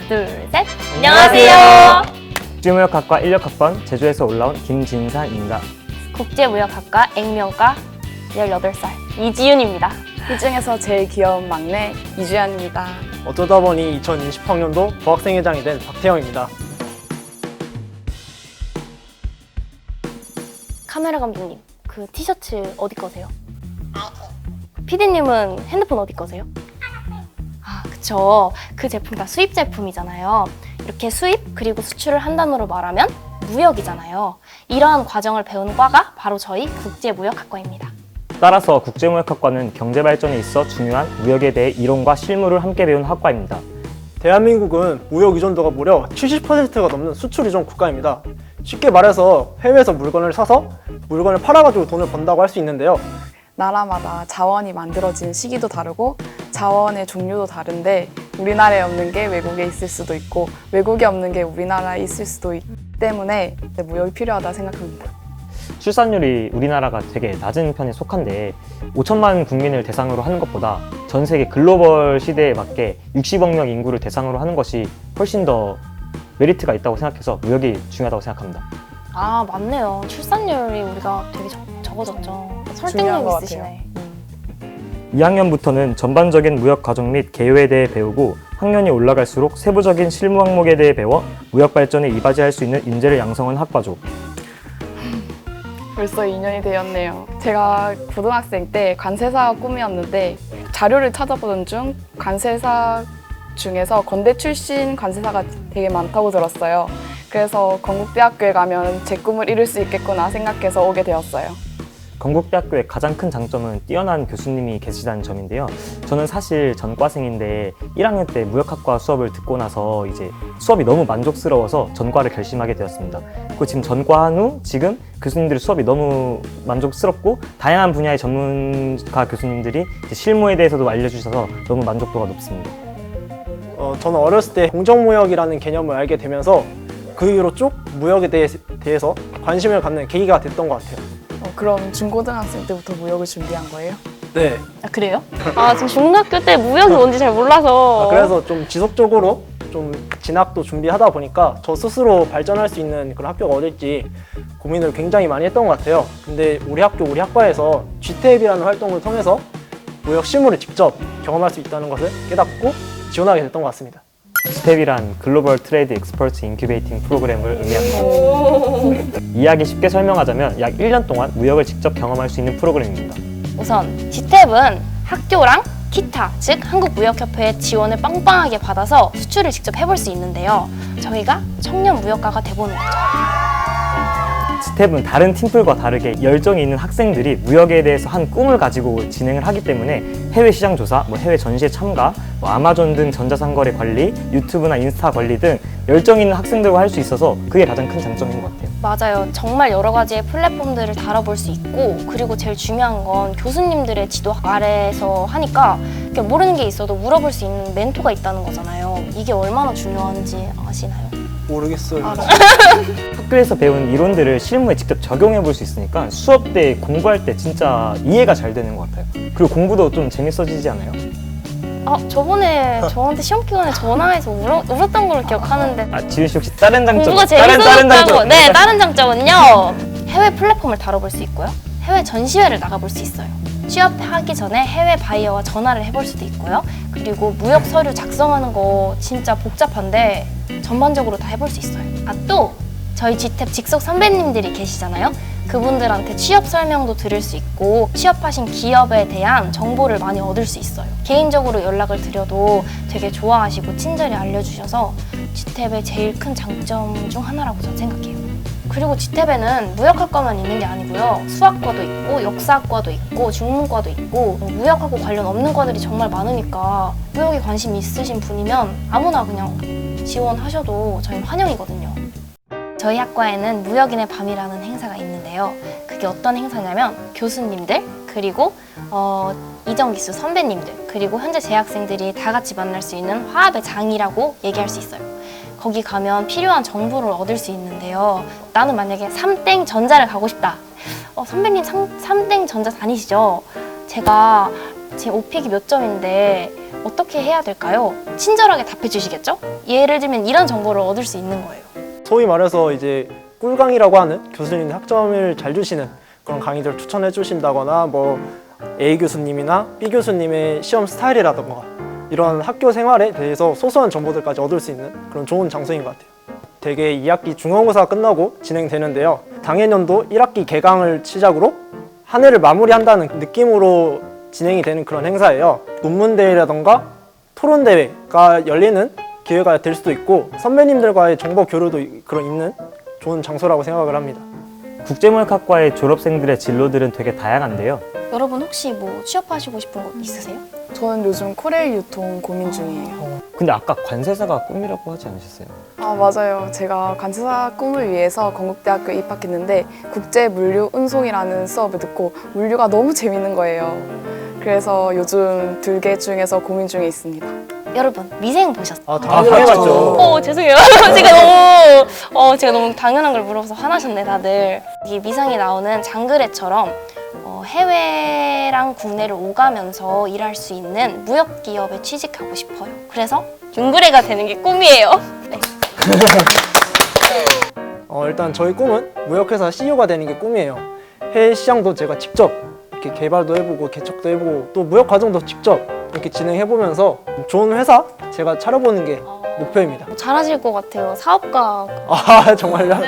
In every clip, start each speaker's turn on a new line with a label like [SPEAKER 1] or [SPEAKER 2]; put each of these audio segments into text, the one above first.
[SPEAKER 1] 둘, 셋. 안녕하세요.
[SPEAKER 2] 국제무역학과 1학번 제주에서 올라온 김진상입니다.
[SPEAKER 1] 국제무역학과 액면과 18살 이지윤입니다.
[SPEAKER 3] 이 중에서 제일 귀여운 막내 이주연입니다.
[SPEAKER 4] 어쩌다 보니 2020학년도 부학생회장이 된 박태영입니다.
[SPEAKER 1] 카메라 감독님, 그 티셔츠 어디 거세요? PD님은 핸드폰 어디 거세요? 아, 그쵸. 그 제품 다 수입 제품이잖아요. 이렇게 수입 그리고 수출을 한 단어로 말하면 무역이잖아요. 이러한 과정을 배운 과가 바로 저희 국제무역학과입니다.
[SPEAKER 2] 따라서 국제무역학과는 경제발전에 있어 중요한 무역에 대해 이론과 실무를 함께 배운 학과입니다.
[SPEAKER 4] 대한민국은 무역 의존도가 무려 70%가 넘는 수출 의존 국가입니다. 쉽게 말해서 해외에서 물건을 사서 물건을 팔아가지고 돈을 번다고 할 수 있는데요.
[SPEAKER 3] 나라마다 자원이 만들어진 시기도 다르고 자원의 종류도 다른데 우리나라에 없는 게 외국에 있을 수도 있고 외국에 없는 게 우리나라에 있을 수도 있기 때문에 무역이 필요하다 생각합니다.
[SPEAKER 2] 출산율이 우리나라가 되게 낮은 편에 속한데 5천만 국민을 대상으로 하는 것보다 전 세계 글로벌 시대에 맞게 60억 명 인구를 대상으로 하는 것이 훨씬 더 메리트가 있다고 생각해서 무역이 중요하다고 생각합니다.
[SPEAKER 1] 아, 맞네요. 출산율이 우리가 되게 적어졌죠.
[SPEAKER 3] 중요한 것
[SPEAKER 1] 설득력 있으시네.
[SPEAKER 2] 2학년부터는 전반적인 무역 과정 및 개요에 대해 배우고 학년이 올라갈수록 세부적인 실무 항목에 대해 배워 무역 발전에 이바지할 수 있는 인재를 양성한 학과죠.
[SPEAKER 3] 벌써 2년이 되었네요. 제가 고등학생 때 관세사가 꿈이었는데 자료를 찾아보던 중 관세사 중에서 건대 출신 관세사가 되게 많다고 들었어요. 그래서 건국대학교에 가면 제 꿈을 이룰 수 있겠구나 생각해서 오게 되었어요.
[SPEAKER 2] 건국대학교의 가장 큰 장점은 뛰어난 교수님이 계시다는 점인데요. 저는 사실 전과생인데 1학년 때 무역학과 수업을 듣고 나서 이제 수업이 너무 만족스러워서 전과를 결심하게 되었습니다. 그리고 지금 전과한 후 지금 교수님들의 수업이 너무 만족스럽고 다양한 분야의 전문가 교수님들이 이제 실무에 대해서도 알려주셔서 너무 만족도가 높습니다.
[SPEAKER 4] 저는 어렸을 때 공정무역이라는 개념을 알게 되면서 그 이후로 쭉 무역에 대해서 관심을 갖는 계기가 됐던 것 같아요.
[SPEAKER 3] 그럼 중고등학생 때부터 무역을 준비한 거예요?
[SPEAKER 4] 네.
[SPEAKER 1] 아, 그래요? 아, 저 중학교 때 무역이 뭔지 잘 몰라서.
[SPEAKER 4] 그래서 좀 지속적으로 좀 진학도 준비하다 보니까 저 스스로 발전할 수 있는 그런 학교가 어딜지 고민을 굉장히 많이 했던 것 같아요. 근데 우리 학과에서 GTAB라는 활동을 통해서 무역 실무를 직접 경험할 수 있다는 것을 깨닫고 지원하게 됐던 것 같습니다.
[SPEAKER 2] 스텝이란 글로벌 트레이드 익스퍼트 인큐베이팅 프로그램을 의미합니다. 이야기 쉽게 설명하자면 약 1년 동안 무역을 직접 경험할 수 있는 프로그램입니다.
[SPEAKER 1] 우선 GTAB은 학교랑 기타, 즉 한국무역협회의 지원을 빵빵하게 받아서 수출을 직접 해볼 수 있는데요. 저희가 청년 무역가가 돼보는 거죠.
[SPEAKER 2] 스텝은 다른 팀플과 다르게 열정이 있는 학생들이 무역에 대해서 한 꿈을 가지고 진행을 하기 때문에 해외 시장 조사, 해외 전시회 참가, 아마존 등 전자상거래 관리, 유튜브나 인스타 관리 등 열정 있는 학생들과 할 수 있어서 그게 가장 큰 장점인 것 같아요.
[SPEAKER 1] 맞아요. 정말 여러 가지의 플랫폼들을 다뤄볼 수 있고, 그리고 제일 중요한 건 교수님들의 지도 아래에서 하니까 모르는 게 있어도 물어볼 수 있는 멘토가 있다는 거잖아요. 이게 얼마나 중요한지 아시나요?
[SPEAKER 4] 모르겠어요.
[SPEAKER 2] 학교에서 배운 이론들을 실무에 직접 적용해 볼 수 있으니까 수업 때 공부할 때 진짜 이해가 잘 되는 것 같아요. 그리고 공부도 좀 재밌어지지 않아요?
[SPEAKER 1] 아, 저번에 저한테 시험 기간에 전화해서 울었던 걸 기억하는데.
[SPEAKER 2] 지윤 씨 혹시 다른 장점?
[SPEAKER 1] 공부가 재밌었다고. 네, 다른 장점은요. 해외 플랫폼을 다뤄볼 수 있고요. 해외 전시회를 나가볼 수 있어요. 취업하기 전에 해외 바이어와 전화를 해볼 수도 있고요. 그리고 무역 서류 작성하는 거 진짜 복잡한데 전반적으로 다 해볼 수 있어요. 아, 또 저희 GTAB 직속 선배님들이 계시잖아요. 그분들한테 취업 설명도 들을 수 있고 취업하신 기업에 대한 정보를 많이 얻을 수 있어요. 개인적으로 연락을 드려도 되게 좋아하시고 친절히 알려주셔서 GTAB의 제일 큰 장점 중 하나라고 저는 생각해요. 그리고 GTAB에는 무역학과만 있는 게 아니고요. 수학과도 있고 역사학과도 있고 중문과도 있고 무역하고 관련 없는 과들이 정말 많으니까 무역에 관심 있으신 분이면 아무나 그냥 지원하셔도 저희는 환영이거든요. 저희 학과에는 무역인의 밤이라는 행사가 있는데요. 그게 어떤 행사냐면 교수님들 그리고 이정기수 선배님들 그리고 현재 재학생들이 다 같이 만날 수 있는 화합의 장이라고 얘기할 수 있어요. 거기 가면 필요한 정보를 얻을 수 있는데요. 나는 만약에 삼땡 전자를 가고 싶다. 선배님 삼땡 전자 다니시죠? 제가 제 오픽이 몇 점인데 어떻게 해야 될까요? 친절하게 답해 주시겠죠? 예를 들면 이런 정보를 얻을 수 있는 거예요.
[SPEAKER 4] 소위 말해서 이제 꿀강이라고 하는 교수님이 학점을 잘 주시는 그런 강의들을 추천해 주신다거나 뭐 A 교수님이나 B 교수님의 시험 스타일이라던가 이런 학교 생활에 대해서 소소한 정보들까지 얻을 수 있는 그런 좋은 장소인 것 같아요. 되게 2학기 중간고사가 끝나고 진행되는데요. 당해년도 1학기 개강을 시작으로 한 해를 마무리한다는 느낌으로 진행이 되는 그런 행사예요. 논문대회라던가 토론대회가 열리는 기회가 될 수도 있고 선배님들과의 정보 교류도 그런 있는 좋은 장소라고 생각을 합니다.
[SPEAKER 2] 국제무역학과의 졸업생들의 진로들은 되게 다양한데요.
[SPEAKER 1] 여러분 혹시 뭐 취업하시고 싶은 곳 있으세요?
[SPEAKER 3] 저는 요즘 코레일 유통 고민 중이에요.
[SPEAKER 2] 근데 아까 관세사가 꿈이라고 하지 않으셨어요?
[SPEAKER 3] 아, 맞아요. 제가 관세사 꿈을 위해서 건국대학교에 입학했는데 국제물류운송이라는 수업을 듣고 물류가 너무 재밌는 거예요. 그래서 요즘 들개 중에서 고민 중에 있습니다.
[SPEAKER 1] 여러분 미생 보셨어요?
[SPEAKER 4] 당연하죠.
[SPEAKER 1] 죄송해요. 제가 너무 당연한 걸 물어봐서 화나셨네 다들. 이 미상이 나오는 장그래처럼 해외랑 국내를 오가면서 일할 수 있는 무역 기업에 취직하고 싶어요. 그래서 윤그래가 되는 게 꿈이에요. 네.
[SPEAKER 4] 일단 저희 꿈은 무역회사 CEO가 되는 게 꿈이에요. 해외 시장도 제가 직접 이렇게 개발도 해보고 개척도 해보고 또 무역 과정도 직접 이렇게 진행해보면서 좋은 회사 제가 차려보는 게 목표입니다.
[SPEAKER 1] 잘하실 것 같아요. 사업가.
[SPEAKER 4] 아 정말요?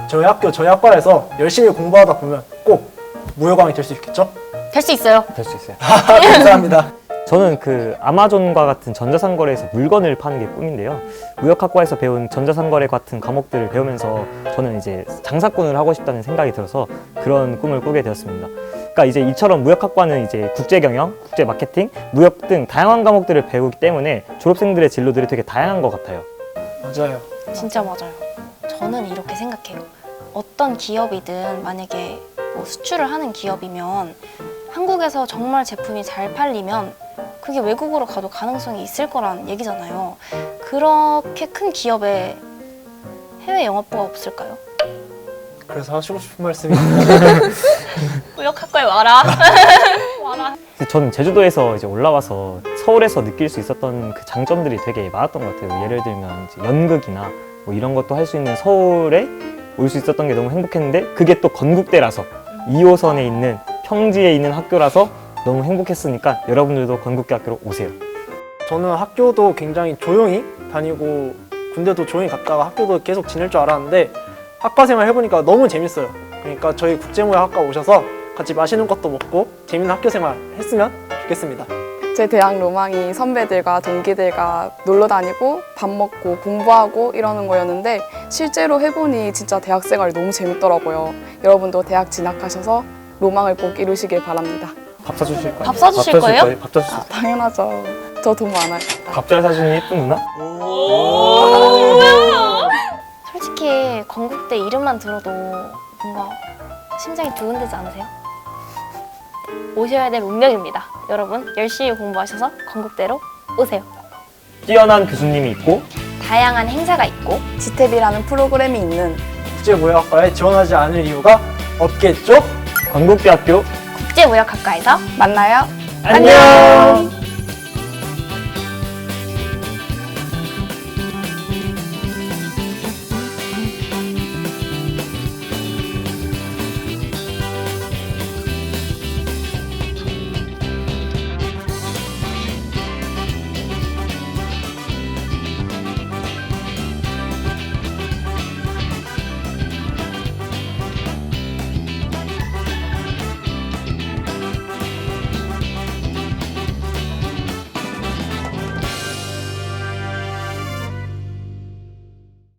[SPEAKER 4] 저희 학교 저희 학과에서 열심히 공부하다 보면 꼭 무역왕이 될 수 있겠죠?
[SPEAKER 1] 될 수 있어요.
[SPEAKER 2] 될 수 있어요.
[SPEAKER 4] 감사합니다.
[SPEAKER 2] 저는 그 아마존과 같은 전자상거래에서 물건을 파는 게 꿈인데요. 무역학과에서 배운 전자상거래 같은 과목들을 배우면서 저는 이제 장사꾼을 하고 싶다는 생각이 들어서 그런 꿈을 꾸게 되었습니다. 그러니까 이제 이처럼 무역학과는 이제 국제경영, 국제마케팅, 무역 등 다양한 과목들을 배우기 때문에 졸업생들의 진로들이 되게 다양한 것 같아요.
[SPEAKER 4] 맞아요.
[SPEAKER 1] 진짜 맞아요. 저는 이렇게 생각해요. 어떤 기업이든 만약에 뭐 수출을 하는 기업이면 한국에서 정말 제품이 잘 팔리면 그게 외국으로 가도 가능성이 있을 거란 얘기잖아요. 그렇게 큰 기업에 해외 영업부가 없을까요?
[SPEAKER 4] 그래서 하시고 싶은 말씀이
[SPEAKER 1] 무역학과에 와라. 와라.
[SPEAKER 2] 저는 제주도에서 이제 올라와서 서울에서 느낄 수 있었던 그 장점들이 되게 많았던 것 같아요. 예를 들면 이제 연극이나 뭐 이런 것도 할 수 있는 서울에 올 수 있었던 게 너무 행복했는데 그게 또 건국대라서 2호선에 있는 평지에 있는 학교라서 너무 행복했으니까 여러분들도 건국대학교로 오세요.
[SPEAKER 4] 저는 학교도 굉장히 조용히 다니고 군대도 조용히 갔다가 학교도 계속 지낼 줄 알았는데 학과 생활 해보니까 너무 재밌어요. 그러니까 저희 국제무역학과 오셔서 같이 맛있는 것도 먹고 재밌는 학교 생활 했으면 좋겠습니다.
[SPEAKER 3] 제 대학 로망이 선배들과 동기들과 놀러 다니고 밥 먹고 공부하고 이러는 거였는데 실제로 해보니 진짜 대학 생활이 너무 재밌더라고요. 여러분도 대학 진학하셔서 로망을 꼭 이루시길 바랍니다.
[SPEAKER 2] 밥 사주실 거예요?
[SPEAKER 1] 밥 사주실 거예요?
[SPEAKER 2] 밥 사주실 거예요?
[SPEAKER 3] 당연하죠. 저 돈 많아요.
[SPEAKER 2] 밥 잘 사주는 예쁜 누나?
[SPEAKER 1] 솔직히 건국대 이름만 들어도 뭔가 심장이 두근대지 않으세요? 오셔야 될 운명입니다. 여러분 열심히 공부하셔서 건국대로 오세요.
[SPEAKER 2] 뛰어난 교수님이 있고
[SPEAKER 1] 다양한 행사가 있고
[SPEAKER 3] 지탭이라는 프로그램이 있는
[SPEAKER 4] 국제무역학과에 지원하지 않을 이유가 없겠죠?
[SPEAKER 2] 건국대학교
[SPEAKER 1] 국제무역학과에서
[SPEAKER 3] 만나요.
[SPEAKER 2] 안녕!